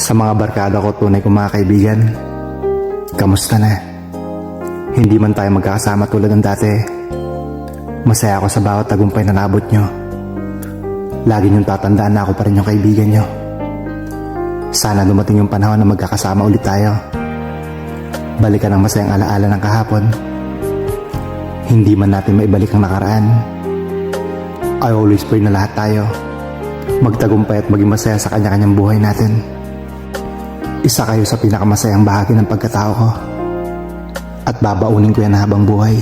Sa mga barkada ko, tunay kong mga kaibigan, kamusta na? Hindi man tayo magkakasama tulad ng dati. Masaya ako sa bawat tagumpay na nabot nyo. Lagi niyong tatandaan na ako pa rin yung kaibigan nyo. Sana dumating yung panahon na magkakasama ulit tayo. Balikan ang masayang alaala ng kahapon. Hindi man natin maibalik ang nakaraan. I always pray na lahat tayo magtagumpay at maging masaya sa kanya-kanyang buhay natin. Isa kayo sa pinakamasayang bahagi ng pagkatao ko, at babaunin ko yan habang buhay.